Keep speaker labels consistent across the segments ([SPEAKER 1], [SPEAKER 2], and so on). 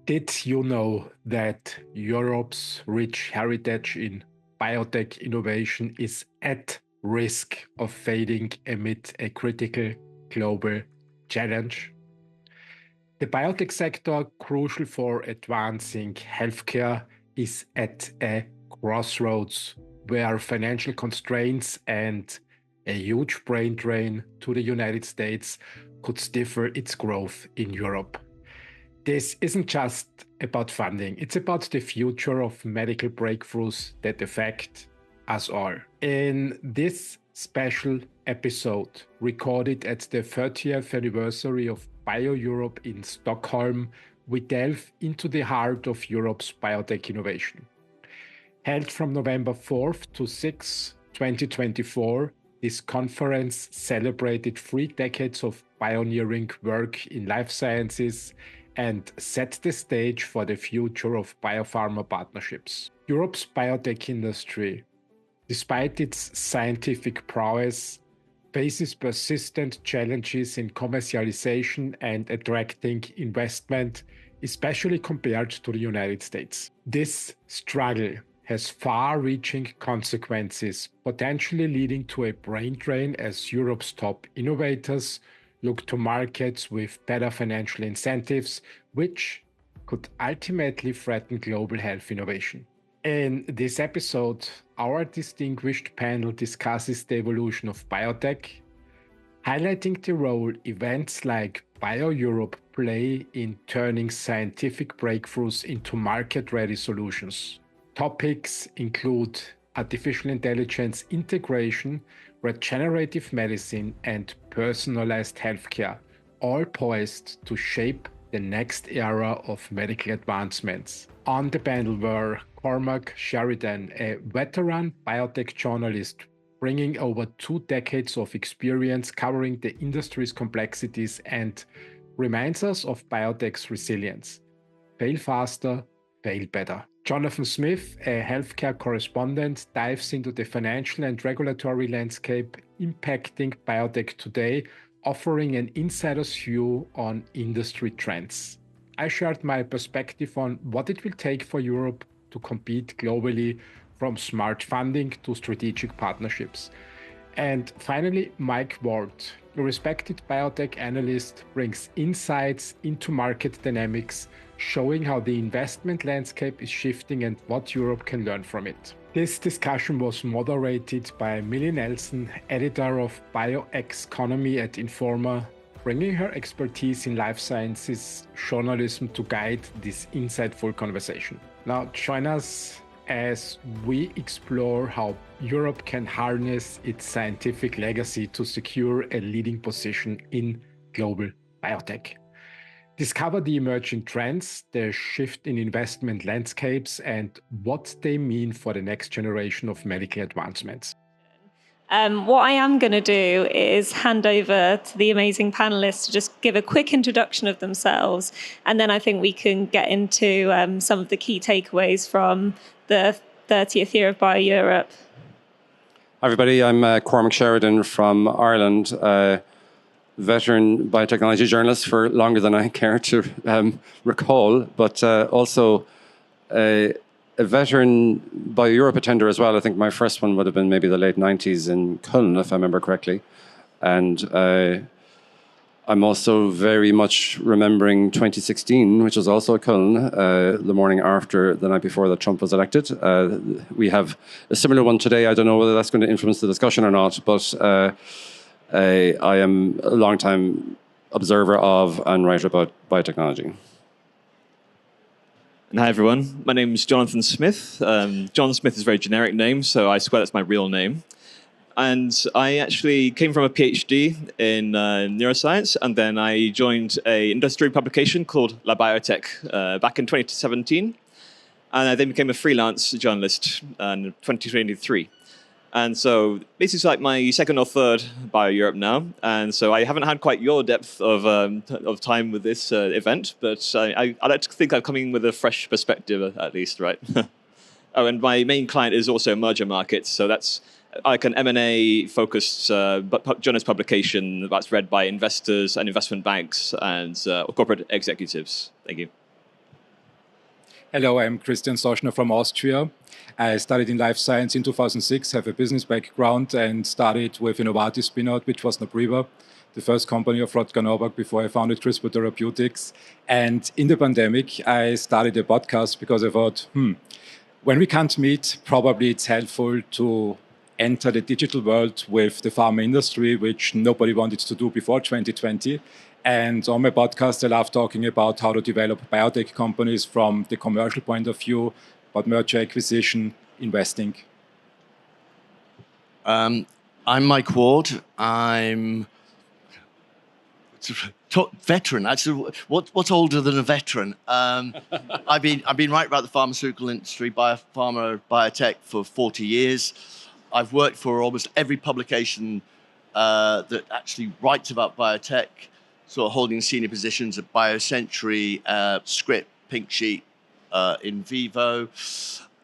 [SPEAKER 1] Did you know that Europe's rich heritage in biotech innovation is at risk of fading amid a critical global challenge? The biotech sector, crucial for advancing healthcare, is at a crossroads where financial constraints and a huge brain drain to the United States could stifle its growth in Europe. This isn't just about funding, it's about the future of medical breakthroughs that affect us all. In this special episode, recorded at the 30th anniversary of BioEurope in Stockholm, we delve into the heart of Europe's biotech innovation. Held from November 4th to 6th, 2024, this conference celebrated 3 decades of pioneering work in life sciences and set the stage for the future of biopharma partnerships. Europe's biotech industry, despite its scientific prowess, faces persistent challenges in commercialization and attracting investment, especially compared to the United States. This struggle has far-reaching consequences, potentially leading to a brain drain as Europe's top innovators look to markets with better financial incentives, which could ultimately threaten global health innovation. In this episode, our distinguished panel discusses the evolution of biotech, highlighting the role events like BioEurope play in turning scientific breakthroughs into market-ready solutions. Topics include artificial intelligence integration, regenerative medicine, and personalized healthcare, all poised to shape the next era of medical advancements. On the panel were Cormac Sheridan, a veteran biotech journalist bringing over 2 decades of experience covering the industry's complexities and reminds us of biotech's resilience. Fail faster, fail better. Jonathan Smith, a healthcare correspondent, dives into the financial and regulatory landscape impacting biotech today, offering an insider's view on industry trends. I shared my perspective on what it will take for Europe to compete globally, from smart funding to strategic partnerships. And finally, Mike Ward, a respected biotech analyst, brings insights into market dynamics, showing how the investment landscape is shifting and what Europe can learn from it. This discussion was moderated by Millie Nelson, editor of Bioeconomy at Informa, bringing her expertise in life sciences journalism to guide this insightful conversation. Now, join us as we explore how Europe can harness its scientific legacy to secure a leading position in global biotech. Discover the emerging trends, the shift in investment landscapes, and what they mean for the next generation of medical advancements.
[SPEAKER 2] What I am going to do is hand over to the amazing panelists to just give a quick introduction of themselves, and then I think we can get into some of the key takeaways from the 30th year of BioEurope.
[SPEAKER 3] Hi everybody, I'm Cormac Sheridan from Ireland, veteran biotechnology journalist for longer than I care to recall, but also a veteran BioEurope attender as well. I think my first one would have been maybe the late 90s in Köln, if I remember correctly. And I'm also very much remembering 2016, which was also at Köln, the morning after, the night before that Trump was elected. We have a similar one today. I don't know whether that's going to influence the discussion or not, but I am a long-time observer of and writer about biotechnology.
[SPEAKER 4] And hi everyone, my name is Jonathan Smith. John Smith is a very generic name, so I swear that's my real name. And I actually came from a PhD in neuroscience, and then I joined an industry publication called Biotech back in 2017. And I then became a freelance journalist in 2023. And so this is like my second or third BioEurope now. And so I haven't had quite your depth of time with this event, but I like to think I'm coming with a fresh perspective at least, right? Oh, and my main client is also Emerging Markets. So that's like an M&A focused journalist publication that's read by investors and investment banks and corporate executives. Thank you.
[SPEAKER 5] Hello, I'm Christian Soschner from Austria. I studied in life science in 2006, have a business background, and started with Innovatis spin-out, which was Napriva, the first company of Rutger Norbach before I founded CRISPR Therapeutics. And in the pandemic, I started a podcast because I thought, when we can't meet, probably it's helpful to enter the digital world with the pharma industry, which nobody wanted to do before 2020. And on my podcast, I love talking about how to develop biotech companies from the commercial point of view, about merger acquisition, investing.
[SPEAKER 6] I'm Mike Ward. I'm veteran. Actually, what's older than a veteran? I've been right about the pharmaceutical industry, biotech for 40 years. I've worked for almost every publication that actually writes about biotech, sort of holding senior positions at BioCentury, Script, Pink Sheet, In Vivo.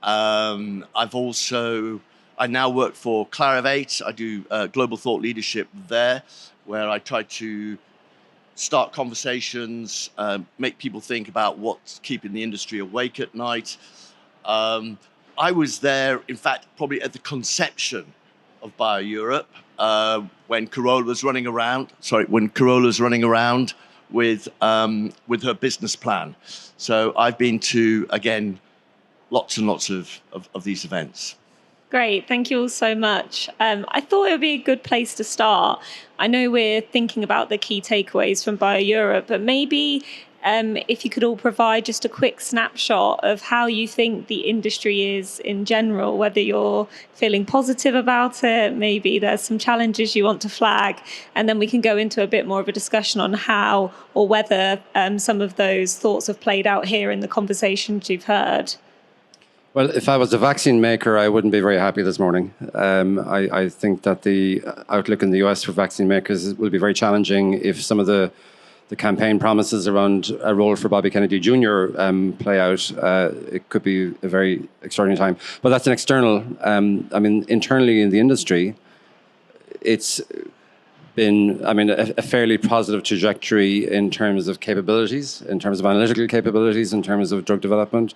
[SPEAKER 6] I now work for Clarivate. I do global thought leadership there, where I try to start conversations, make people think about what's keeping the industry awake at night. I was there, in fact, probably at the conception of BioEurope, when Carola was running around with her business plan. So I've been to, again, lots and lots of these events.
[SPEAKER 2] Great, thank you all so much. I thought it would be a good place to start. I know we're thinking about the key takeaways from BioEurope, but maybe if you could all provide just a quick snapshot of how you think the industry is in general, whether you're feeling positive about it, maybe there's some challenges you want to flag, and then we can go into a bit more of a discussion on how or whether some of those thoughts have played out here in the conversations you've heard.
[SPEAKER 3] Well, if I was a vaccine maker, I wouldn't be very happy this morning. I think that the outlook in the US for vaccine makers will be very challenging if some of the campaign promises around a role for Bobby Kennedy Jr. Play out. It could be a very extraordinary time. But that's an external. Internally in the industry, it's been, a fairly positive trajectory in terms of capabilities, in terms of analytical capabilities, in terms of drug development.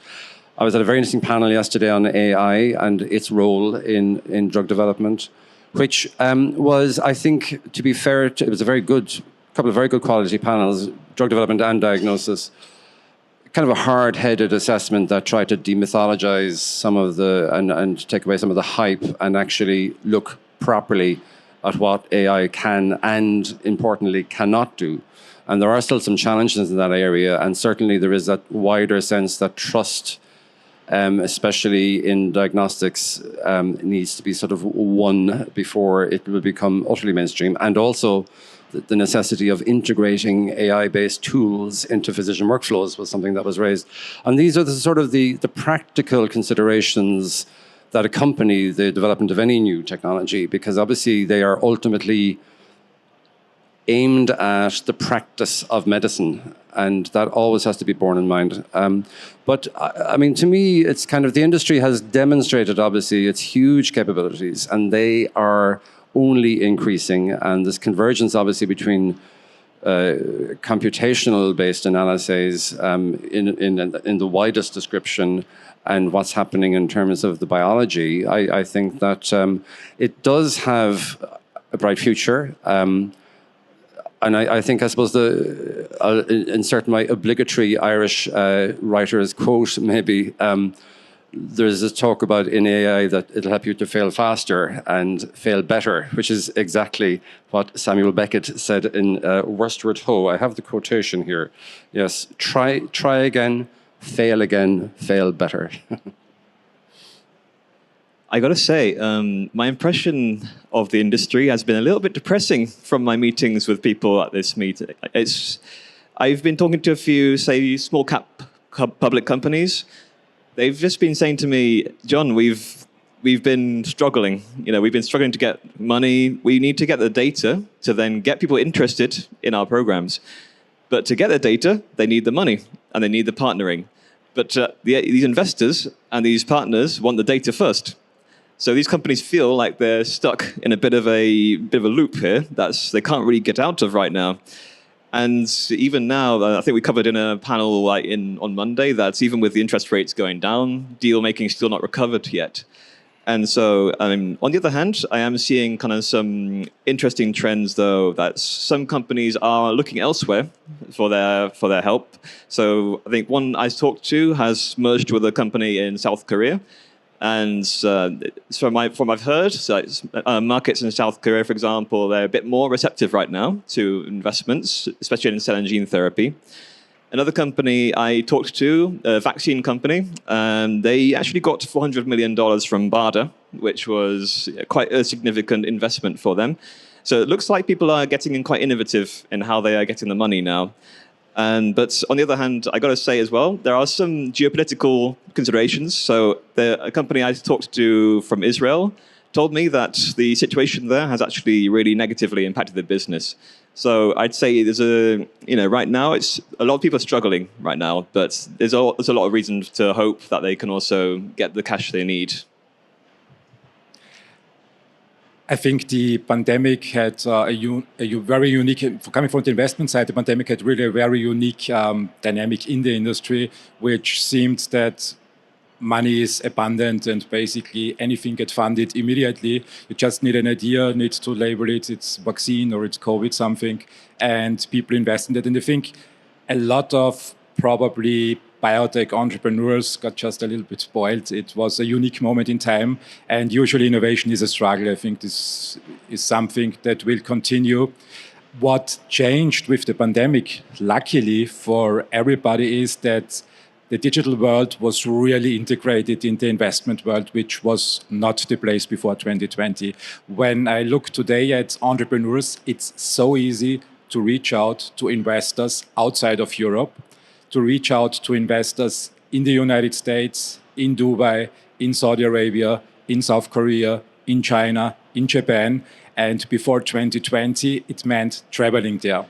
[SPEAKER 3] I was at a very interesting panel yesterday on AI and its role in drug development, which was, I think, to be fair, it was a couple of very good quality panels, drug development and diagnosis. Kind of a hard-headed assessment that tried to demythologize some of and take away some of the hype and actually look properly at what AI can and, importantly, cannot do. And there are still some challenges in that area, and certainly there is that wider sense that trust, especially in diagnostics, needs to be sort of won before it will become utterly mainstream. And also the necessity of integrating AI-based tools into physician workflows was something that was raised. And these are the practical considerations that accompany the development of any new technology, because obviously they are ultimately aimed at the practice of medicine, and that always has to be borne in mind. But to me, it's kind of the industry has demonstrated, obviously, its huge capabilities, and they are only increasing. And this convergence, obviously, between computational-based analyses in the widest description and what's happening in terms of the biology, I think that it does have a bright future. And I think, I suppose, I'll insert my obligatory Irish writer's quote, maybe. There's a talk about in AI that it'll help you to fail faster and fail better, which is exactly what Samuel Beckett said in Worstward Ho. I have the quotation here. Yes, try again, fail better.
[SPEAKER 4] I got to say, my impression of the industry has been a little bit depressing from my meetings with people at this meeting. I've been talking to a few, say, small cap public companies. They've just been saying to me, John, we've been struggling. We've been struggling to get money. We need to get the data to then get people interested in our programs. But to get the data, they need the money and they need the partnering. But these investors and these partners want the data first. So these companies feel like they're stuck in a bit of a loop here they can't really get out of right now. And even now, I think we covered in a panel on Monday that even with the interest rates going down, deal making is still not recovered yet. And so, on the other hand, I am seeing kind of some interesting trends, though, that some companies are looking elsewhere for their help. So I think one I talked to has merged with a company in South Korea. And from what I've heard, markets in South Korea, for example, they're a bit more receptive right now to investments, especially in cell and gene therapy. Another company I talked to, a vaccine company, they actually got $400 million from BARDA, which was quite a significant investment for them. So it looks like people are getting quite innovative in how they are getting the money now. But on the other hand, I got to say as well, there are some geopolitical considerations. So a company I talked to from Israel told me that the situation there has actually really negatively impacted the business. So I'd say right now, it's a lot of people are struggling right now, but there's a lot of reason to hope that they can also get the cash they need.
[SPEAKER 5] I think the pandemic had a very unique, coming from the investment side, the pandemic had really a very unique dynamic in the industry, which seemed that money is abundant and basically anything gets funded immediately. You just need an idea, need to label it, it's vaccine or it's COVID something, and people invest in it. And I think a lot of probably biotech entrepreneurs got just a little bit spoiled. It was a unique moment in time, and usually innovation is a struggle. I think this is something that will continue. What changed with the pandemic, luckily for everybody, is that the digital world was really integrated in the investment world, which was not the place before 2020. When I look today at entrepreneurs, it's so easy to reach out to investors outside of Europe, to reach out to investors in the United States, in Dubai, in Saudi Arabia, in South Korea, in China, in Japan. And before 2020, it meant traveling there.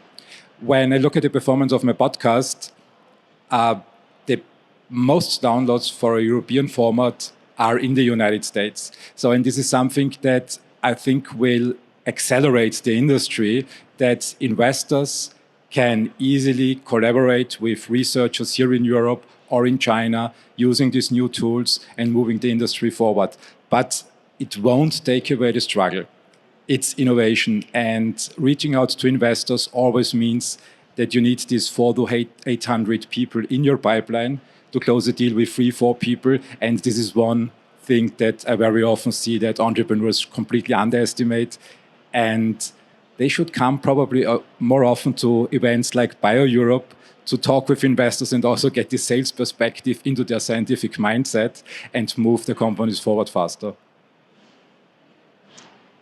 [SPEAKER 5] When I look at the performance of my podcast, the most downloads for a European format are in the United States. So, and this is something that I think will accelerate the industry, that investors can easily collaborate with researchers here in Europe or in China using these new tools and moving the industry forward. But it won't take away the struggle. It's innovation, and reaching out to investors always means that you need these 400 to 800 people in your pipeline to close a deal with 3-4 people. And this is one thing that I very often see that entrepreneurs completely underestimate. And they should come probably more often to events like BioEurope to talk with investors and also get the sales perspective into their scientific mindset and move the companies forward faster.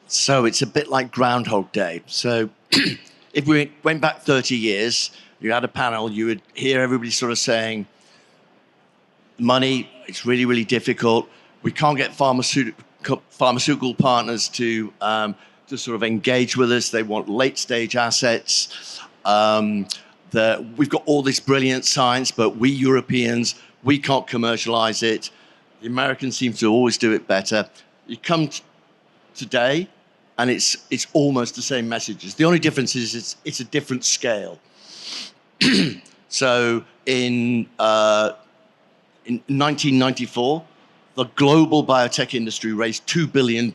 [SPEAKER 6] So it's a bit like Groundhog Day. So if we went back 30 years, you had a panel, you would hear everybody sort of saying, money, it's really, really difficult. We can't get pharmaceutical partners to sort of engage with us. They want late-stage assets. We've got all this brilliant science, but we Europeans, we can't commercialize it. The Americans seem to always do it better. You come today, and it's almost the same messages. The only difference is it's a different scale. So in 1994, the global biotech industry raised $2 billion.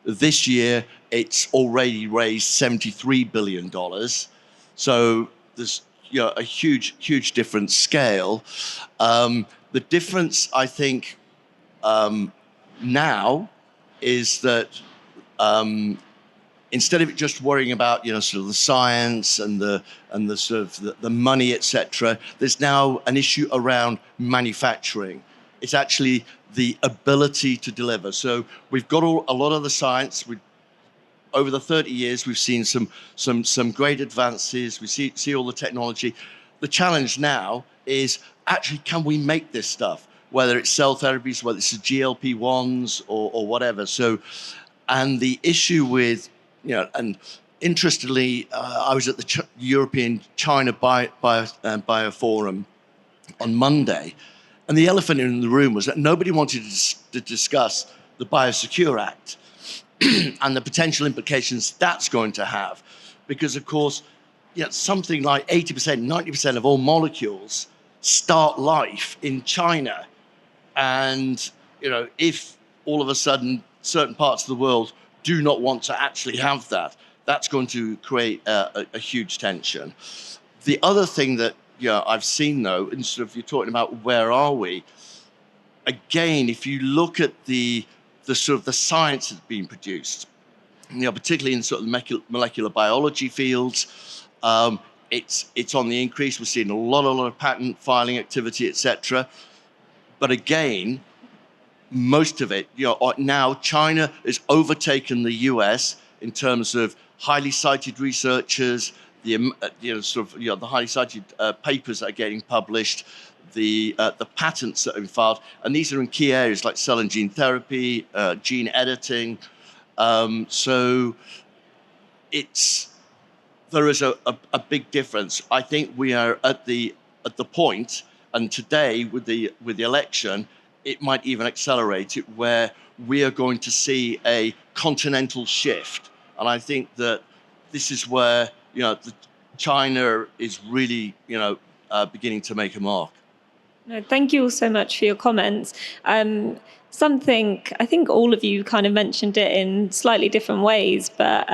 [SPEAKER 6] This year, it's already raised $73 billion. So there's a huge, huge different scale. The difference, I think, now is that instead of just worrying about sort of the science and the sort of the money, etc., there's now an issue around manufacturing. It's actually the ability to deliver. So we've got a lot of the science. Over the 30 years, we've seen some great advances. We see all the technology. The challenge now is actually, can we make this stuff? Whether it's cell therapies, whether it's the GLP-1s or whatever. So, and the issue with, and interestingly, I was at the European China Bio Forum on Monday, and the elephant in the room was that nobody wanted to discuss the Biosecure Act and the potential implications that's going to have. Because, of course, something like 80%, 90% of all molecules start life in China. And, if all of a sudden certain parts of the world do not want to actually have that, that's going to create a huge tension. The other thing that I've seen, though, instead of you're talking about where are we, again, if you look at the sort of the science that's being produced, particularly in sort of molecular biology fields, it's on the increase. We're seeing a lot of patent filing activity, etc. But again, most of it, now China has overtaken the US in terms of highly cited researchers, the highly cited papers that are getting published, the patents that have been filed, and these are in key areas like cell and gene therapy, gene editing. So there is a big difference. I think we are at the point, and today with the election, it might even accelerate it, where we are going to see a continental shift. And I think that this is where China is really beginning to make a mark.
[SPEAKER 2] No, thank you all so much for your comments. Something, I think all of you kind of mentioned it in slightly different ways, but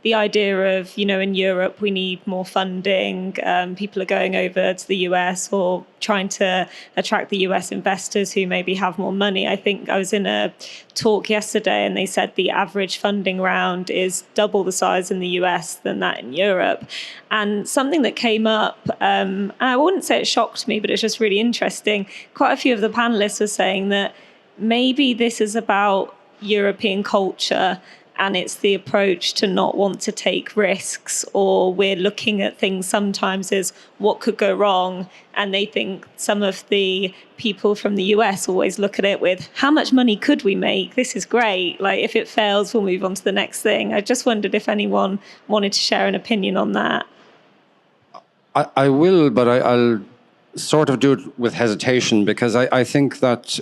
[SPEAKER 2] the idea of, in Europe, we need more funding. People are going over to the US or trying to attract the US investors who maybe have more money. I think I was in a talk yesterday and they said the average funding round is double the size in the US than that in Europe. And something that came up, and I wouldn't say it shocked me, but it's just really interesting. Quite a few of the panelists were saying that maybe this is about European culture, and it's the approach to not want to take risks, or we're looking at things sometimes as what could go wrong. And they think some of the people from the US always look at it with, how much money could we make? This is great. Like, if it fails, we'll move on to the next thing. I just wondered if anyone wanted to share an opinion on that.
[SPEAKER 3] I will, but I'll sort of do it with hesitation, because I think that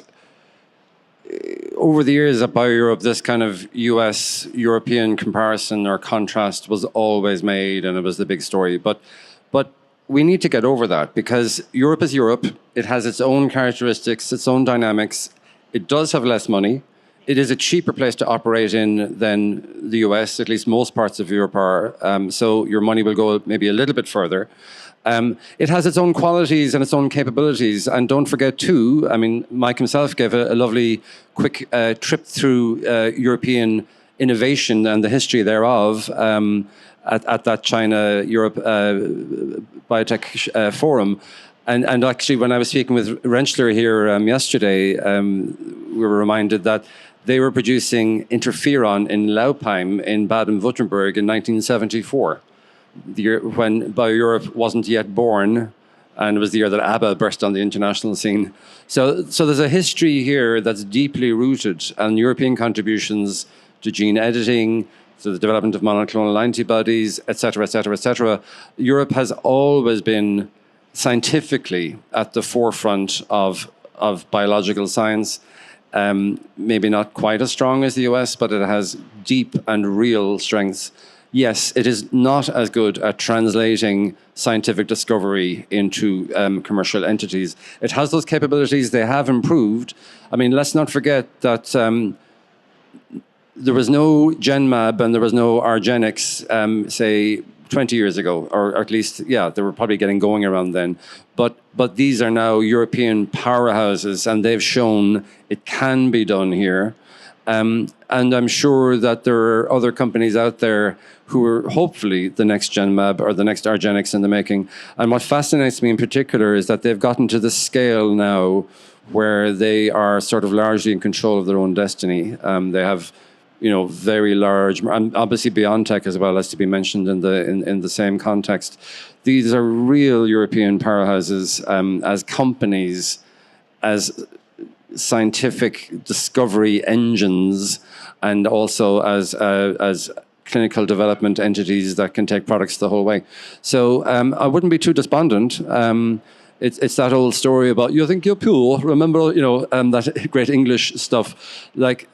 [SPEAKER 3] over the years at BioEurope, this kind of US-European comparison or contrast was always made, and it was the big story. But we need to get over that, because Europe is Europe. It has its own characteristics, its own dynamics. It does have less money. It is a cheaper place to operate in than the US, at least most parts of Europe are. So your money will go maybe a little bit further. It has its own qualities and its own capabilities. And don't forget too, I mean, Mike himself gave a lovely quick trip through European innovation and the history thereof at that China-Europe Biotech Forum. And actually, when I was speaking with Rentschler here yesterday, we were reminded that they were producing interferon in Laupheim in Baden-Württemberg in 1974. The year when BioEurope wasn't yet born, and it was the year that ABBA burst on the international scene. So there's a history here that's deeply rooted, and European contributions to gene editing, to the development of monoclonal antibodies, et cetera, et cetera, et cetera. Europe has always been scientifically at the forefront of biological science. Maybe not quite as strong as the US, but it has deep and real strengths. Yes, it is not as good at translating scientific discovery into commercial entities. It has those capabilities. They have improved. I mean, let's not forget that there was no GenMab and there was no Argenx, say, 20 years ago, or at least, yeah, they were probably getting going around then. But these are now European powerhouses, and they've shown it can be done here. And I'm sure that there are other companies out there who are hopefully the next GenMab or the next Argenx in the making. And what fascinates me in particular is that they've gotten to the scale now where they are sort of largely in control of their own destiny. They have, very large, and obviously Biotech as well has to be mentioned in the same context. These are real European powerhouses as companies, as scientific discovery engines, and also as clinical development entities that can take products the whole way. So I wouldn't be too despondent. It's that old story about you think you're pure. Remember, that great English stuff. Like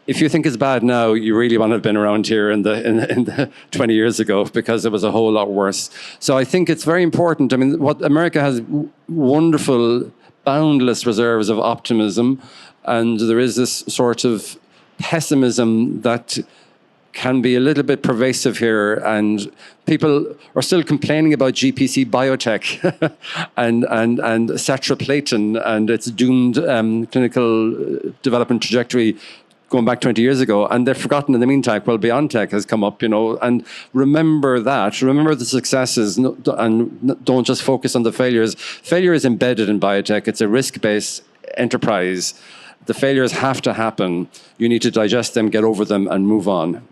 [SPEAKER 3] if you think it's bad now, you really want to have been around here in the 20 years ago, because it was a whole lot worse. So I think it's very important. I mean, what America has wonderful, boundless reserves of optimism, and there is this sort of pessimism that can be a little bit pervasive here, and people are still complaining about GPC Biotech and Cetraplatin and its doomed clinical development trajectory going back 20 years ago, and they've forgotten in the meantime, well, Biotech has come up, and remember that, remember the successes, and don't just focus on the failures. Failure is embedded in biotech. It's a risk-based enterprise. The failures have to happen. You need to digest them, get over them, and move on.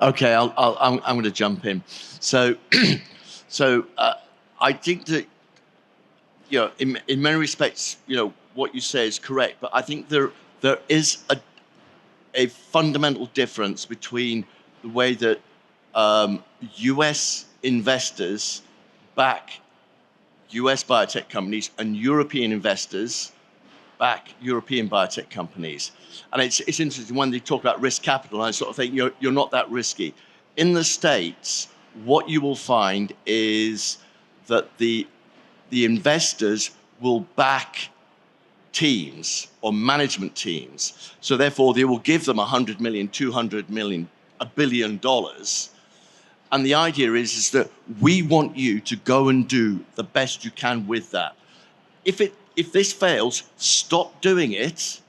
[SPEAKER 6] Okay, I'm going to jump in. So, I think that, in many respects, what you say is correct, but I think there is a fundamental difference between the way that US investors back US biotech companies and European investors back European biotech companies. And it's interesting when they talk about risk capital, I sort of think you're not that risky. In the States, what you will find is that the investors will back teams or management teams. So therefore, they will give them 100 million, 200 million, $1 billion. And the idea is that we want you to go and do the best you can with that. If this fails, stop doing it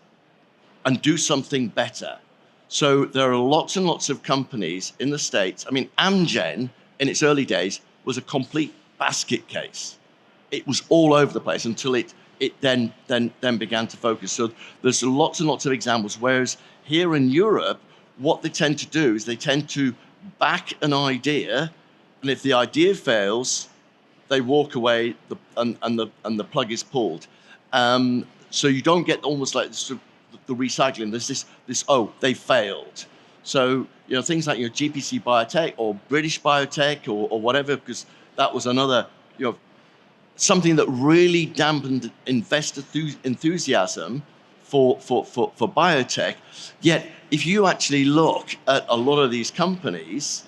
[SPEAKER 6] and do something better. So there are lots and lots of companies in the States. I mean, Amgen, in its early days, was a complete basket case. It was all over the place until it then began to focus. So there's lots and lots of examples, whereas here in Europe, what they tend to do is they tend to back an idea, and if the idea fails, they walk away and the plug is pulled. So you don't get almost like the recycling. There's this they failed. So things like GPC Biotech or British Biotech or whatever, because that was another something that really dampened investor enthusiasm for biotech. Yet if you actually look at a lot of these companies,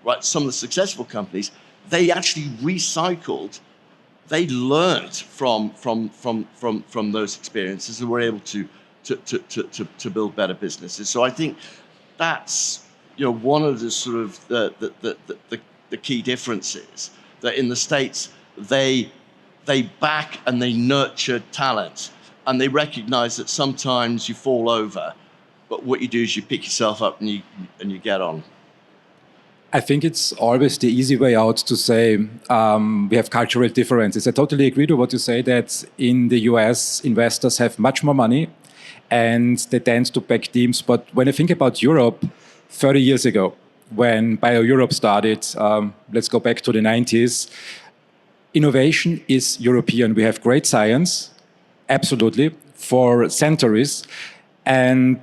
[SPEAKER 6] right, some of the successful companies, they actually recycled. They learned from those experiences and were able to build better businesses. So I think that's one of the sort of the key differences, that in the States they back and they nurture talent, and they recognize that sometimes you fall over, but what you do is you pick yourself up and you get on.
[SPEAKER 5] I think it's always the easy way out to say we have cultural differences. I totally agree to what you say, that in the US, investors have much more money and they tend to back teams. But when I think about Europe, 30 years ago, when BioEurope started, let's go back to the 90s, innovation is European. We have great science, absolutely, for centuries, and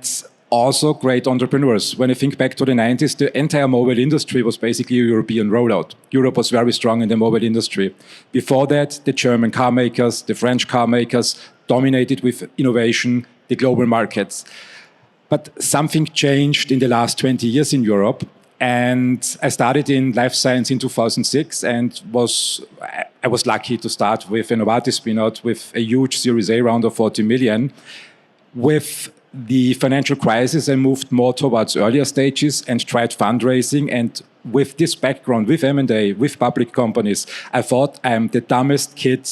[SPEAKER 5] also great entrepreneurs. When I think back to the 90s, the entire mobile industry was basically a European rollout. Europe was very strong in the mobile industry. Before that, the German car makers, the French car makers dominated with innovation the global markets. But something changed in the last 20 years in Europe. And I started in life science in 2006 and I was lucky to start with a Novartis spin-out with a huge Series A round of 40 million. With the financial crisis, I moved more towards earlier stages and tried fundraising. And with this background, with M&A, with public companies, I thought I'm the dumbest kid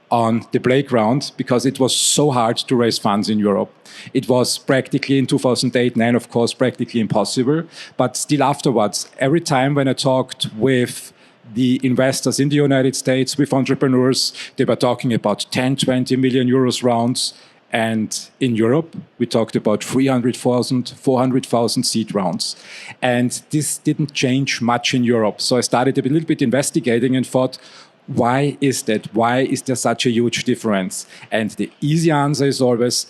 [SPEAKER 5] on the playground because it was so hard to raise funds in Europe. It was practically in 2008-9, of course, practically impossible. But still afterwards, every time when I talked with the investors in the United States, with entrepreneurs, they were talking about 10, 20 million euros rounds. And in Europe, we talked about 300,000, 400,000 seed rounds. And this didn't change much in Europe. So I started a little bit investigating and thought, why is that? Why is there such a huge difference? And the easy answer is always,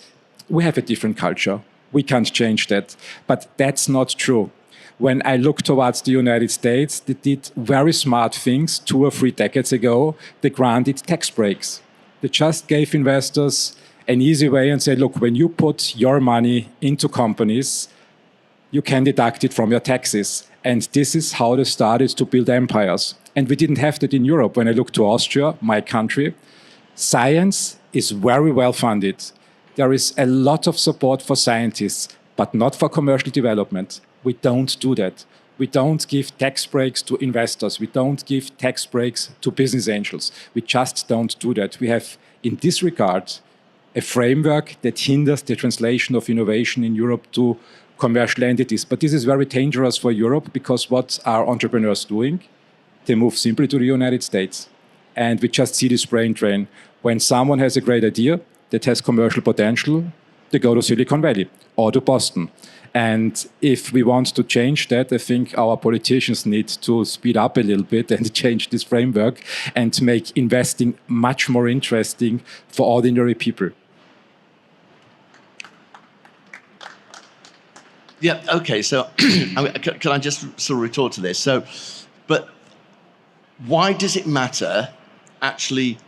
[SPEAKER 5] we have a different culture. We can't change that. But that's not true. When I look towards the United States, they did very smart things 2 or 3 decades ago. They granted tax breaks. They just gave investors an easy way and say, look, when you put your money into companies, you can deduct it from your taxes. And this is how they started to build empires. And we didn't have that in Europe. When I look to Austria, my country, science is very well funded. There is a lot of support for scientists, but not for commercial development. We don't do that. We don't give tax breaks to investors. We don't give tax breaks to business angels. We just don't do that. We have, in this regard, a framework that hinders the translation of innovation in Europe to commercial entities. But this is very dangerous for Europe, because what are entrepreneurs doing? They move simply to the United States. And we just see this brain drain. When someone has a great idea that has commercial potential, they go to Silicon Valley or to Boston. And if we want to change that, I think our politicians need to speed up a little bit and change this framework and make investing much more interesting for ordinary people.
[SPEAKER 6] Yeah, okay, so can I just sort of retort to this? So, but why does it matter actually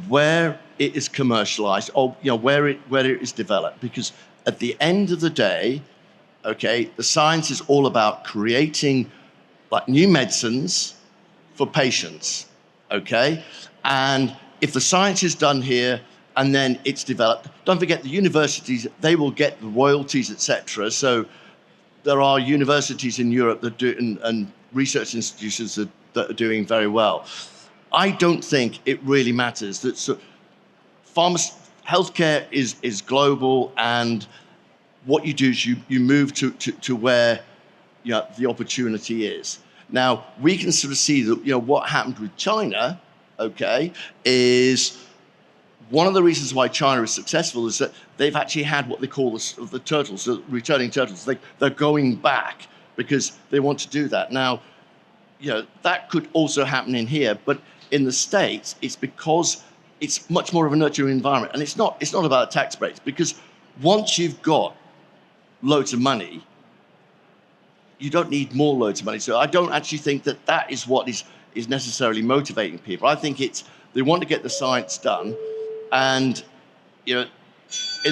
[SPEAKER 6] where it is commercialized, or where it is developed? Because at the end of the day, okay, the science is all about creating like new medicines for patients, okay? And if the science is done here and then it's developed, don't forget the universities, they will get the royalties, etc. So there are universities in Europe that do, and research institutions that are doing very well. I don't think it really matters that healthcare is global, and what you do is you move to where the opportunity is. Now we can sort of see that what happened with China, okay, is one of the reasons why China is successful is that they've actually had what they call the turtles, the returning turtles. They're going back because they want to do that. Now, that could also happen in here, but in the States, it's because it's much more of a nurturing environment, and it's not about tax breaks, because once you've got loads of money, you don't need more loads of money. So I don't actually think that is what is necessarily motivating people. I think they want to get the science done, and in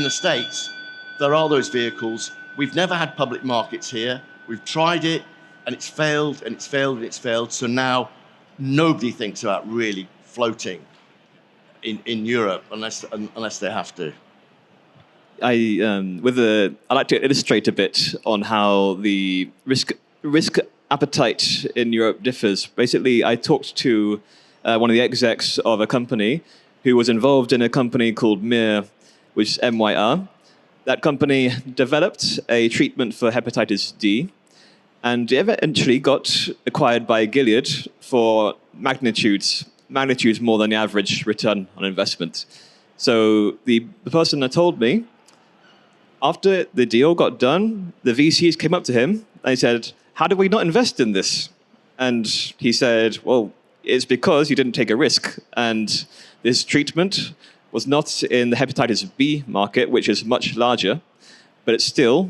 [SPEAKER 6] the States there are those vehicles. We've never had public markets here. We've tried it, and it's failed, and it's failed, and it's failed. So now nobody thinks about really floating in Europe unless they have to.
[SPEAKER 4] I'd like to illustrate a bit on how the risk appetite in Europe differs. Basically, I talked to one of the execs of a company who was involved in a company called MYR, which is MYR. That company developed a treatment for hepatitis D, and it eventually got acquired by Gilead for magnitudes more than the average return on investment. So the person that told me, after the deal got done, the VCs came up to him and they said, "How do we not invest in this?" And he said, "Well, it's because you didn't take a risk. And this treatment was not in the hepatitis B market, which is much larger, but it still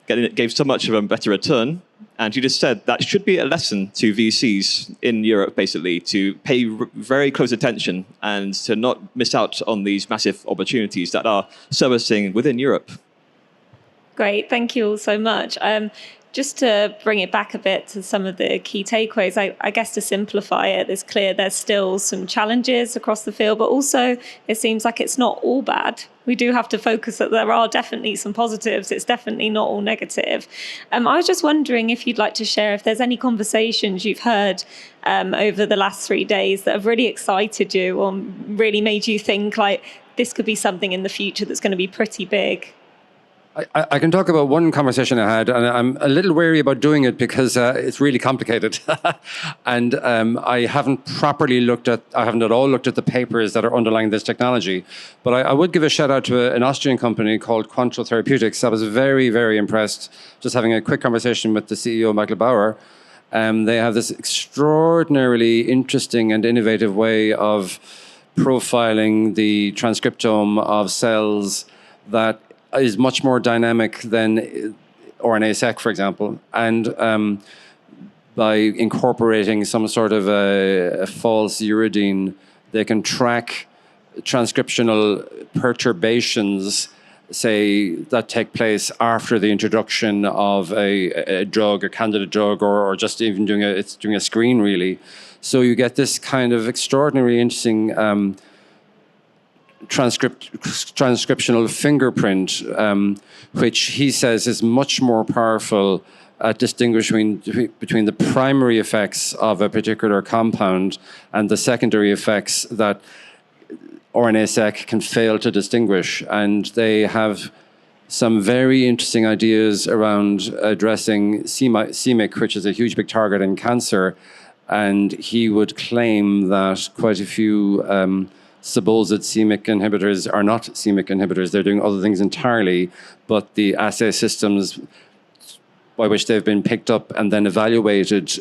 [SPEAKER 4] gave so much of a better return." And he just said that should be a lesson to VCs in Europe, basically, to pay very close attention and to not miss out on these massive opportunities that are surfacing within Europe.
[SPEAKER 2] Great, thank you all so much. Just to bring it back a bit to some of the key takeaways, I guess to simplify it, it's clear there's still some challenges across the field, but also it seems like it's not all bad. We do have to focus that there are definitely some positives. It's definitely not all negative. I was just wondering if you'd like to share if there's any conversations you've heard over the last 3 days that have really excited you or really made you think like this could be something in the future that's going to be pretty big.
[SPEAKER 3] I can talk about one conversation I had, and I'm a little wary about doing it because it's really complicated. And I haven't at all looked at the papers that are underlying this technology. But I would give a shout out to an Austrian company called Quanto Therapeutics. I was very, very impressed just having a quick conversation with the CEO, Michael Bauer. They have this extraordinarily interesting and innovative way of profiling the transcriptome of cells that is much more dynamic than RNA-seq, for example. And by incorporating some sort of a false uridine, they can track transcriptional perturbations, say, that take place after the introduction of a drug, a candidate drug, or just even doing a screen, really. So you get this kind of extraordinarily interesting transcriptional fingerprint, which he says is much more powerful at distinguishing between the primary effects of a particular compound and the secondary effects that RNA-seq can fail to distinguish. And they have some very interesting ideas around addressing c-Myc, which is a huge big target in cancer. And he would claim that quite a few supposed c-Myc inhibitors are not c-Myc inhibitors. They're doing other things entirely, but the assay systems by which they've been picked up and then evaluated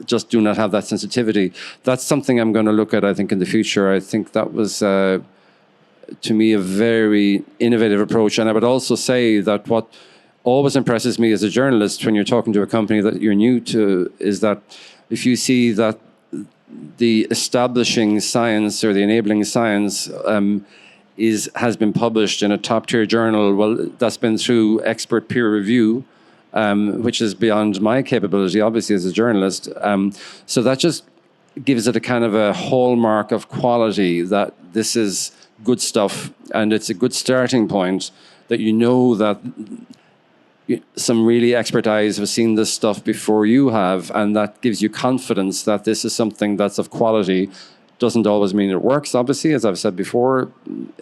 [SPEAKER 3] just do not have that sensitivity. That's something I'm going to look at, I think, in the future. I think that was, to me, a very innovative approach. And I would also say that what always impresses me as a journalist when you're talking to a company that you're new to is that if you see that the establishing science or the enabling science has been published in a top-tier journal, well, that's been through expert peer review, which is beyond my capability, obviously, as a journalist. So that just gives it a kind of a hallmark of quality that this is good stuff, and it's a good starting point that you know that some really expert eyes have seen this stuff before you have, and that gives you confidence that this is something that's of quality. Doesn't always mean it works, obviously, as I've said before.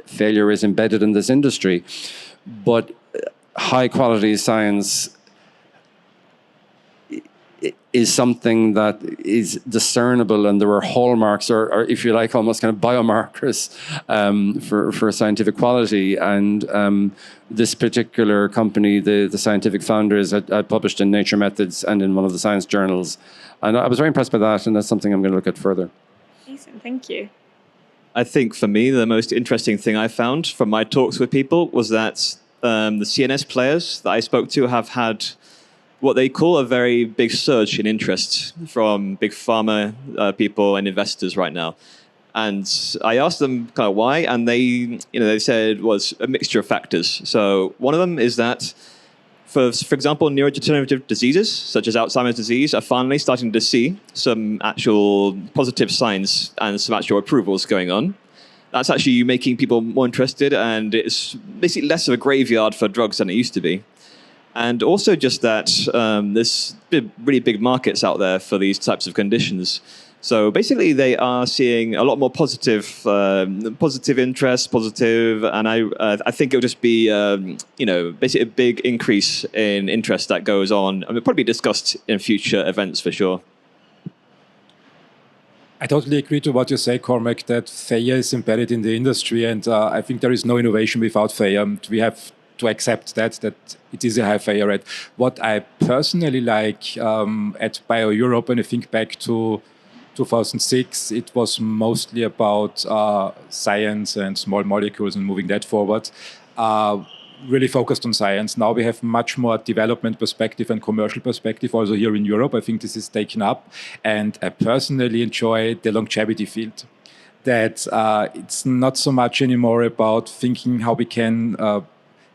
[SPEAKER 3] Failure is embedded in this industry. But high-quality science is something that is discernible, and there are hallmarks, or if you like, almost kind of biomarkers for scientific quality. And this particular company, the scientific founders, had published in Nature Methods and in one of the science journals. And I was very impressed by that, and that's something I'm going to look at further.
[SPEAKER 2] Amazing, thank you.
[SPEAKER 4] I think for me, the most interesting thing I found from my talks with people was that the CNS players that I spoke to have had what they call a very big surge in interest from big pharma people and investors right now. And I asked them kind of why, and they said it was a mixture of factors. So one of them is that, for example, neurodegenerative diseases, such as Alzheimer's disease, are finally starting to see some actual positive signs and some actual approvals going on. That's actually making people more interested, and it's basically less of a graveyard for drugs than it used to be. And also just that there's really big markets out there for these types of conditions. So basically they are seeing a lot more positive interest, and I think it'll just be, basically a big increase in interest that goes on. And it'll probably be discussed in future events for sure.
[SPEAKER 5] I totally agree to what you say, Cormac, that failure is embedded in the industry, and I think there is no innovation without failure. We have to accept that it is a high failure rate. What I personally like at BioEurope, and I think back to 2006, it was mostly about science and small molecules and moving that forward. Really focused on science. Now we have much more development perspective and commercial perspective also here in Europe. I think this is taken up, and I personally enjoy the longevity field. That it's not so much anymore about thinking how we can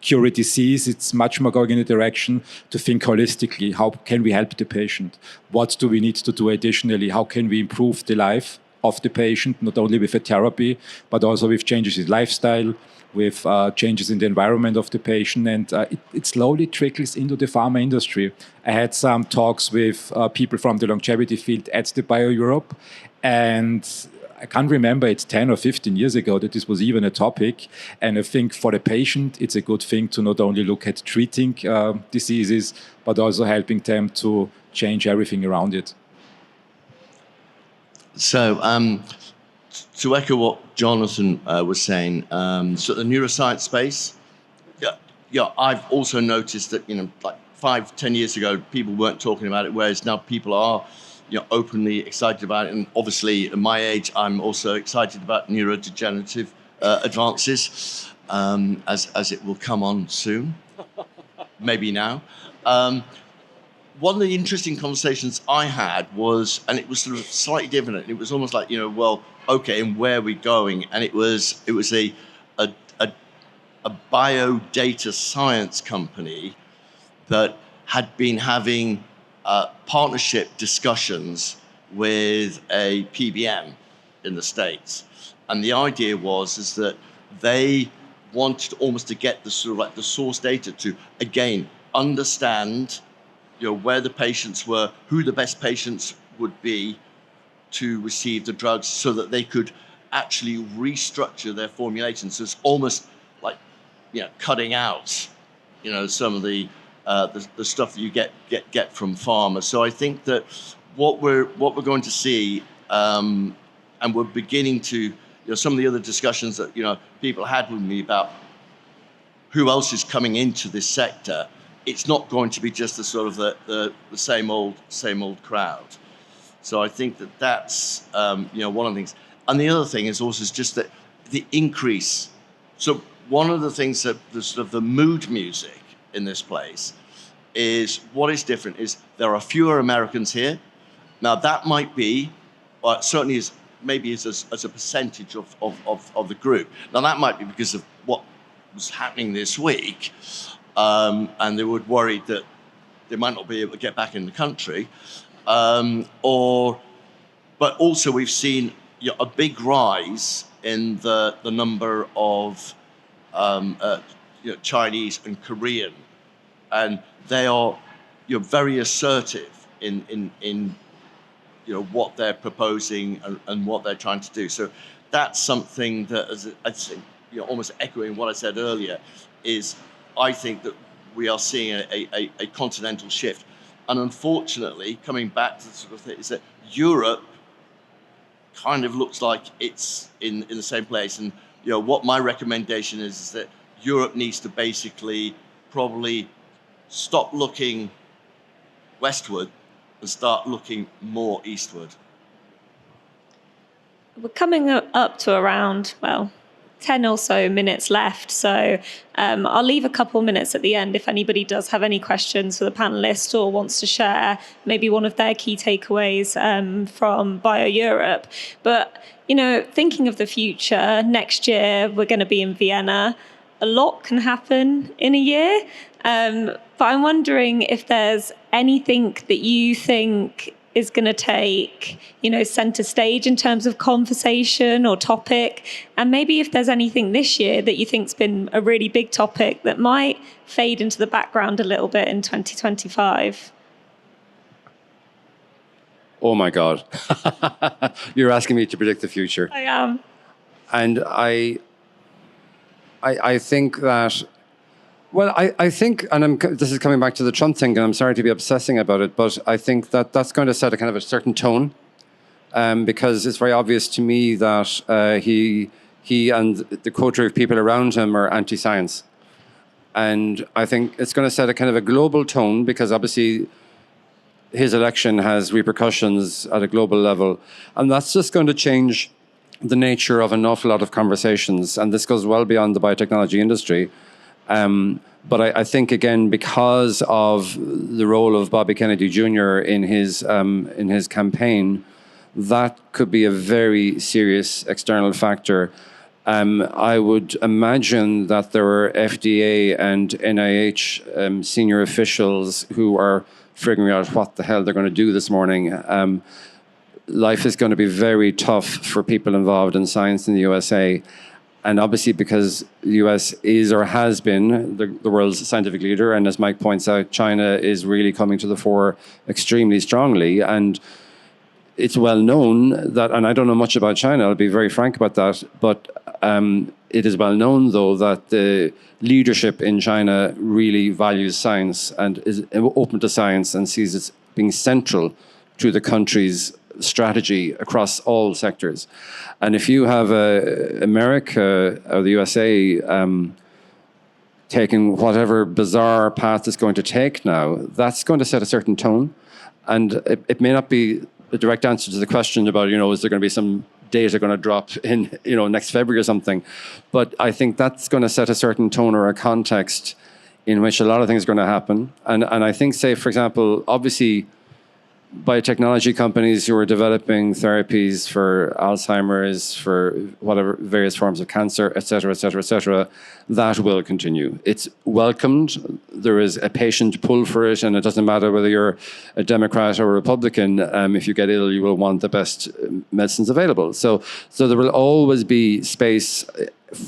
[SPEAKER 5] cure a disease. It's much more going in a direction to think holistically. How can we help the patient? What do we need to do additionally? How can we improve the life of the patient, not only with a therapy, but also with changes in lifestyle, with changes in the environment of the patient, and it slowly trickles into the pharma industry. I had some talks with people from the longevity field at the BioEurope, and I can't remember, it's 10 or 15 years ago that this was even a topic. And I think for the patient, it's a good thing to not only look at treating diseases, but also helping them to change everything around it.
[SPEAKER 6] So, to echo what Jonathan was saying, so the neuroscience space, yeah, I've also noticed that, like 5-10 years ago, people weren't talking about it, whereas now people are openly excited about it. And obviously, at my age, I'm also excited about neurodegenerative advances, as it will come on soon, maybe now. one of the interesting conversations I had was, and it was sort of slightly different. It was almost like, well, okay, and where are we going? And it was a bio data science company that had been having partnership discussions with a PBM in the States. And the idea is that they wanted almost to get the sort of like the source data to, again, understand, where the patients were, who the best patients would be to receive the drugs, so that they could actually restructure their formulations. So it's almost like, cutting out, some of the stuff that you get from pharma. So I think that what we're going to see, and we're beginning to, some of the other discussions that people had with me about who else is coming into this sector. It's not going to be just the sort of the same old crowd. So I think that's one of the things. And the other thing is also just that the increase. So one of the things that the sort of the mood music in this place is, what is different is there are fewer Americans here. Now that might be, certainly is maybe as a percentage of the group. Now that might be because of what was happening this week. And they were worried that they might not be able to get back in the country, but also we've seen a big rise in the number of Chinese and Korean, and they are very assertive in what they're proposing and what they're trying to do. So that's something that, as I think, almost echoing what I said earlier, is I think that we are seeing a continental shift. And unfortunately, coming back to the sort of thing, is that Europe kind of looks like it's in the same place. And what my recommendation is that Europe needs to basically probably stop looking westward and start looking more eastward.
[SPEAKER 2] We're coming up to around, 10 or so minutes left. So I'll leave a couple minutes at the end if anybody does have any questions for the panelists or wants to share maybe one of their key takeaways from Bio Europe. But, thinking of the future, next year we're going to be in Vienna. A lot can happen in a year. But I'm wondering if there's anything that you think is going to take, center stage in terms of conversation or topic, and maybe if there's anything this year that you think's been a really big topic that might fade into the background a little bit in 2025.
[SPEAKER 3] Oh my God. You're asking me to predict the future.
[SPEAKER 2] I am.
[SPEAKER 3] And I think that, well, I think, and this is coming back to the Trump thing, and I'm sorry to be obsessing about it, but I think that that's going to set a kind of a certain tone, because it's very obvious to me that he and the coterie of people around him are anti-science. And I think it's going to set a kind of a global tone, because obviously his election has repercussions at a global level. And that's just going to change the nature of an awful lot of conversations. And this goes well beyond the biotechnology industry. But I think, again, because of the role of Bobby Kennedy Jr. in his campaign, that could be a very serious external factor. I would imagine that there are FDA and NIH senior officials who are figuring out what the hell they're going to do this morning. Life is going to be very tough for people involved in science in the USA. And obviously, because the US is or has been the world's scientific leader, and as Mike points out, China is really coming to the fore extremely strongly. And it's well known that, and I don't know much about China, I'll be very frank about that, but it is well known, though, that the leadership in China really values science and is open to science and sees it being central to the country's strategy across all sectors. And if you have America or the USA taking whatever bizarre path it's going to take now, that's going to set a certain tone. And it may not be a direct answer to the question about, is there going to be some data going to drop in, next February or something. But I think that's going to set a certain tone or a context in which a lot of things are going to happen. And I think, say, for example, obviously, biotechnology companies who are developing therapies for Alzheimer's, for whatever, various forms of cancer, et cetera, that will continue. It's welcomed. There is a patient pull for it, and it doesn't matter whether you're a Democrat or a Republican. If you get ill, you will want the best medicines available. So there will always be space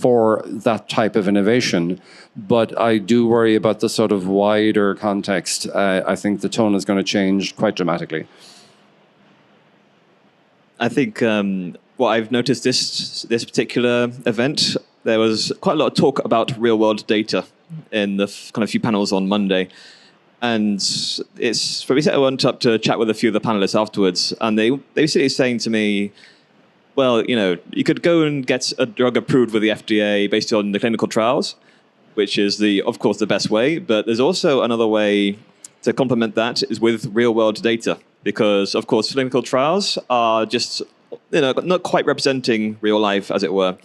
[SPEAKER 3] for that type of innovation. But I do worry about the sort of wider context. I think the tone is going to change quite dramatically.
[SPEAKER 4] I think what I've noticed this particular event, there was quite a lot of talk about real-world data in the kind of few panels on Monday. And it's I went up to chat with a few of the panelists afterwards, and they basically saying to me, well, you could go and get a drug approved with the FDA based on the clinical trials, which is of course the best way. But there's also another way to complement that is with real-world data, because of course clinical trials are just not quite representing real life, as it were,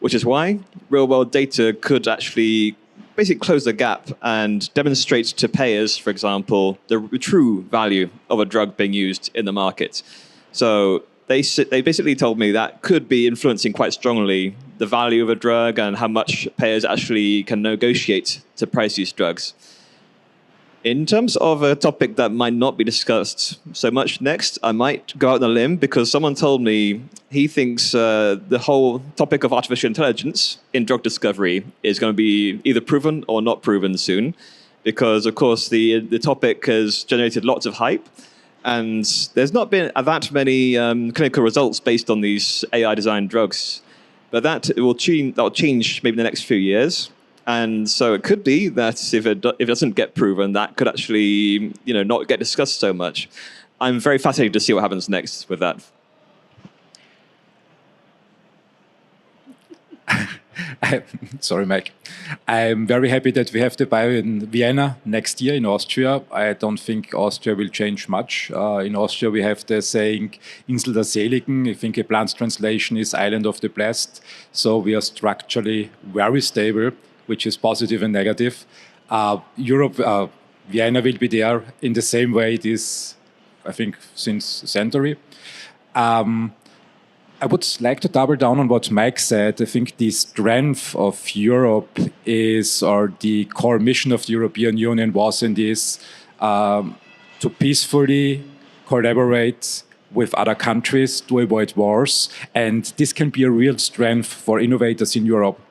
[SPEAKER 4] which is why real-world data could actually basically close the gap and demonstrate to payers, for example, the true value of a drug being used in the market. So they basically told me that could be influencing quite strongly the value of a drug and how much payers actually can negotiate to price these drugs. In terms of a topic that might not be discussed so much next, I might go out on a limb because someone told me he thinks the whole topic of artificial intelligence in drug discovery is going to be either proven or not proven soon, because, of course, the topic has generated lots of hype. And there's not been that many clinical results based on these AI-designed drugs. But that will change maybe in the next few years. And so it could be that if it doesn't get proven, that could actually not get discussed so much. I'm very fascinated to see what happens next with that.
[SPEAKER 5] Sorry, Mike. I'm very happy that we have the bio in Vienna next year in Austria. I don't think Austria will change much. In Austria, we have the saying Insel der Seligen. I think a blunt translation is Island of the Blessed. So we are structurally very stable, which is positive and negative. Vienna will be there in the same way it is, I think, since a century. I would like to double down on what Mike said. I think the strength of Europe is, or the core mission of the European Union was and is, to peacefully collaborate with other countries to avoid wars. And this can be a real strength for innovators in Europe.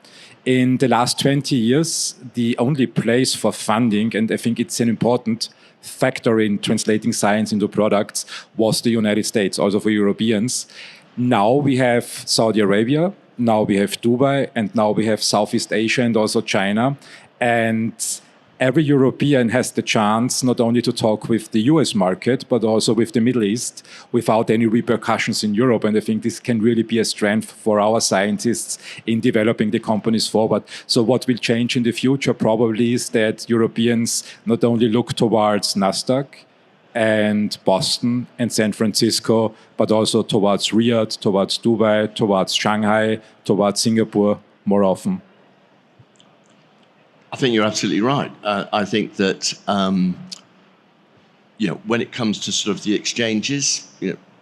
[SPEAKER 5] In the last 20 years, the only place for funding, and I think it's an important factor in translating science into products, was the United States, also for Europeans. Now we have Saudi Arabia, now we have Dubai, and now we have Southeast Asia and also China. And every European has the chance not only to talk with the US market, but also with the Middle East without any repercussions in Europe. And I think this can really be a strength for our scientists in developing the companies forward. So what will change in the future probably is that Europeans not only look towards NASDAQ and Boston and San Francisco, but also towards Riyadh, towards Dubai, towards Shanghai, towards Singapore more often.
[SPEAKER 6] I think you're absolutely right. I think that when it comes to sort of the exchanges,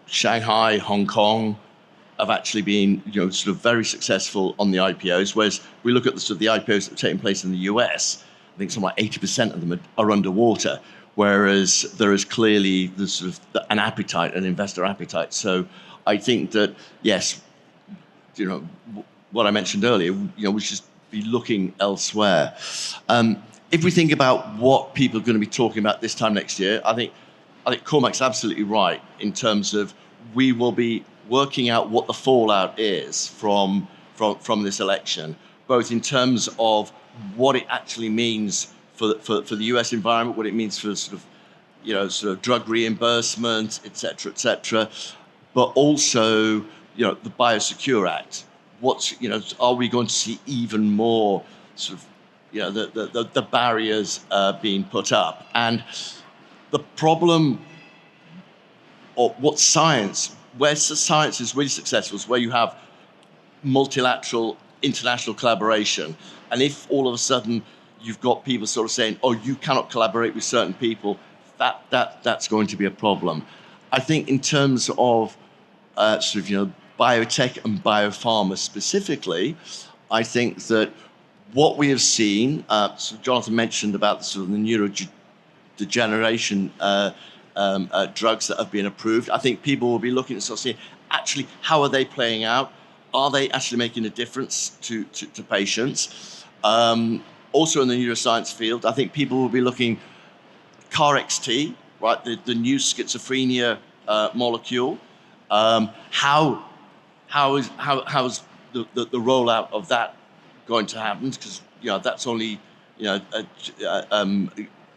[SPEAKER 6] Shanghai, Hong Kong have actually been sort of very successful on the IPOs. Whereas we look at the sort of the IPOs that are taking place in the US, I think something like 80% of them are underwater. Whereas there is clearly an appetite, an investor appetite. So I think that, yes, what I mentioned earlier, we should be looking elsewhere. If we think about what people are going to be talking about this time next year, I think Cormac's absolutely right in terms of we will be working out what the fallout is from this election, both in terms of what it actually means for the US environment, what it means for sort of drug reimbursement, et cetera, but also the Biosecure Act. Are we going to see even more sort of the barriers being put up? And the problem, or where science is really successful, is where you have multilateral international collaboration. And if all of a sudden you've got people sort of saying, oh, you cannot collaborate with certain people, that's going to be a problem. I think in terms of biotech and biopharma specifically, I think that what we have seen, so Jonathan mentioned about the sort of the neurodegeneration drugs that have been approved. I think people will be looking at sort of saying, actually, how are they playing out? Are they actually making a difference to patients? Also in the neuroscience field, I think people will be looking CAR-XT, right, the new schizophrenia molecule. How is the rollout of that going to happen? Because that's only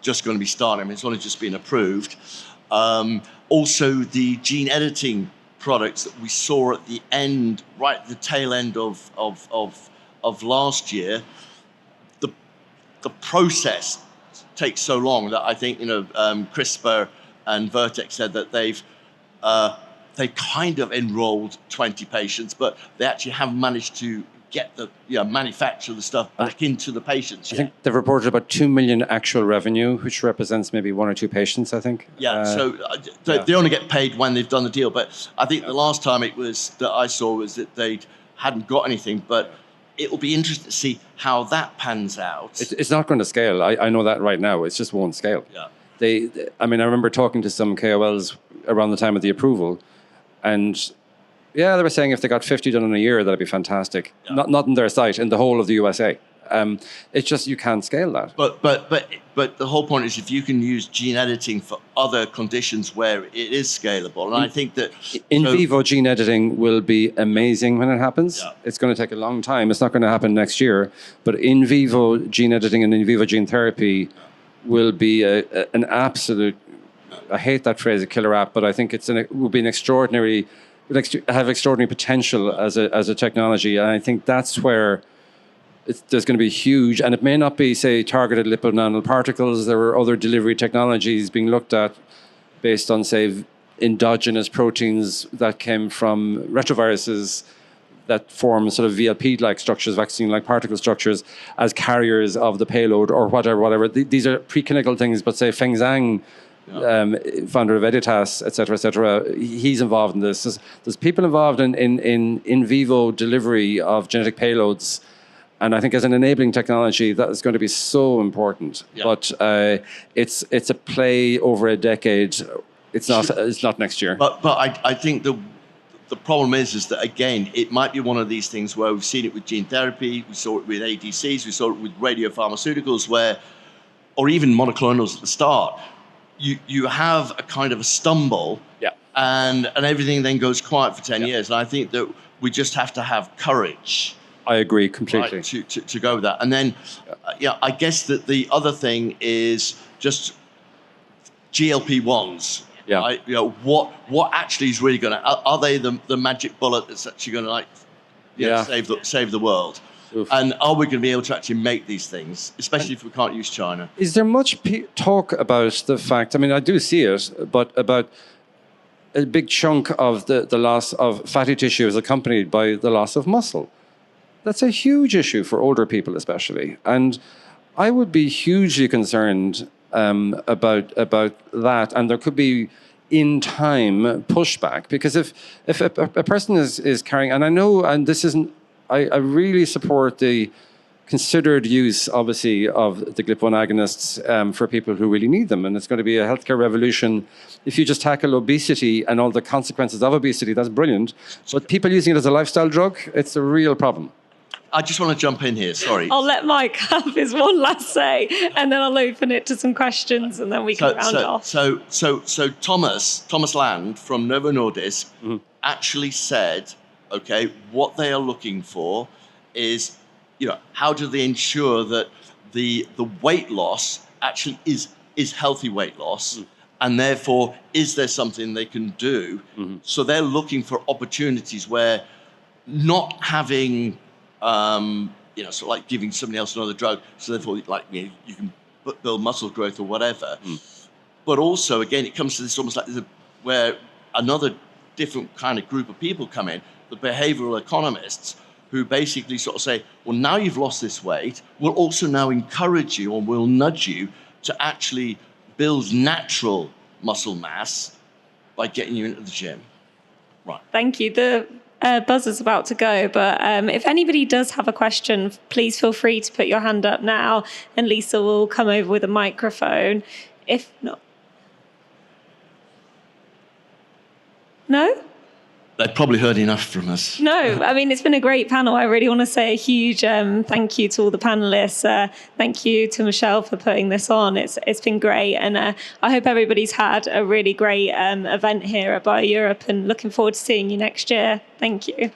[SPEAKER 6] just going to be starting. I mean, it's only just been approved. Also, the gene editing products that we saw at the end, right at the tail end of last year, the process takes so long that I think CRISPR and Vertex said that they kind of enrolled 20 patients, but they actually haven't managed to get the manufacture the stuff back into the patients yet.
[SPEAKER 3] I think they've reported about 2 million actual revenue, which represents maybe 1 or 2 patients, I think.
[SPEAKER 6] They only get paid when they've done the deal. But I think the last time I saw was that they hadn't got anything. But it will be interesting to see how that pans out.
[SPEAKER 3] It's not going to scale. I know that right now. It just won't scale.
[SPEAKER 6] Yeah.
[SPEAKER 3] I remember talking to some KOLs around the time of the approval, and they were saying if they got 50 done in a year, that'd be fantastic. Yeah. Not in their site, in the whole of the USA. It's just you can't scale that.
[SPEAKER 6] But the whole point is if you can use gene editing for other conditions where it is scalable, and I think that
[SPEAKER 3] in vivo gene editing will be amazing when it happens. Yeah. It's going to take a long time. It's not going to happen next year. But in vivo gene editing and in vivo gene therapy will be an absolute. I hate that phrase, a killer app, but I think it will be an extraordinary. Have extraordinary potential as a technology, and I think that's where there's going to be huge. And it may not be, say, targeted lipid nanoparticles. There are other delivery technologies being looked at based on, say, endogenous proteins that came from retroviruses that form sort of VLP-like structures, vaccine-like particle structures, as carriers of the payload or whatever. These are preclinical things, but say Feng Zhang. Founder of Editas, et cetera, he's involved in this. There's people involved in vivo delivery of genetic payloads, and I think as an enabling technology, that is going to be so important. Yeah. But it's a play over a decade. It's not next year.
[SPEAKER 6] But I think the problem is that, again, it might be one of these things where we've seen it with gene therapy, we saw it with ADCs, we saw it with radiopharmaceuticals, or even monoclonals at the start. You have a kind of a stumble, and everything then goes quiet for 10 years. And I think that we just have to have courage.
[SPEAKER 3] I agree completely.
[SPEAKER 6] Right, to go with that. And then, I guess that the other thing is just GLP-1s. Yeah. Right? What actually is really going to? Are they the magic bullet that's actually going to save the world? Oof. And are we going to be able to actually make these things, especially if we can't use China?
[SPEAKER 3] Is there much talk about the fact, I do see it, but about a big chunk of the loss of fatty tissue is accompanied by the loss of muscle? That's a huge issue for older people especially. And I would be hugely concerned about that. And there could be, in time, pushback. Because if a person is carrying, and I know, and this isn't, I really support the considered use, obviously, of the GLP-1 agonists for people who really need them. And it's going to be a healthcare revolution. If you just tackle obesity and all the consequences of obesity, that's brilliant. But people using it as a lifestyle drug, it's a real problem.
[SPEAKER 6] I just want to jump in here, sorry.
[SPEAKER 2] I'll let Mike have his one last say, and then I'll open it to some questions, and then we can round off.
[SPEAKER 6] So Thomas Land from Novo Nordisk actually said, okay, what they are looking for is, how do they ensure that the weight loss actually is healthy weight loss, and therefore is there something they can do? So they're looking for opportunities where not having, sort of like giving somebody else another drug, so therefore you can build muscle growth or whatever. But also, again, it comes to this almost like where another different kind of group of people come in, the behavioral economists, who basically sort of say, well, now you've lost this weight, we'll also now encourage you or we'll nudge you to actually build natural muscle mass by getting you into the gym. Right.
[SPEAKER 2] Thank you. The buzzer's about to go, but if anybody does have a question, please feel free to put your hand up now, and Lisa will come over with a microphone. If not... No?
[SPEAKER 6] They've probably heard enough from us.
[SPEAKER 2] No, I mean, it's been a great panel. I really want to say a huge thank you to all the panelists. Thank you to Michelle for putting this on. It's been great. And I hope everybody's had a really great event here at BioEurope, and looking forward to seeing you next year. Thank you.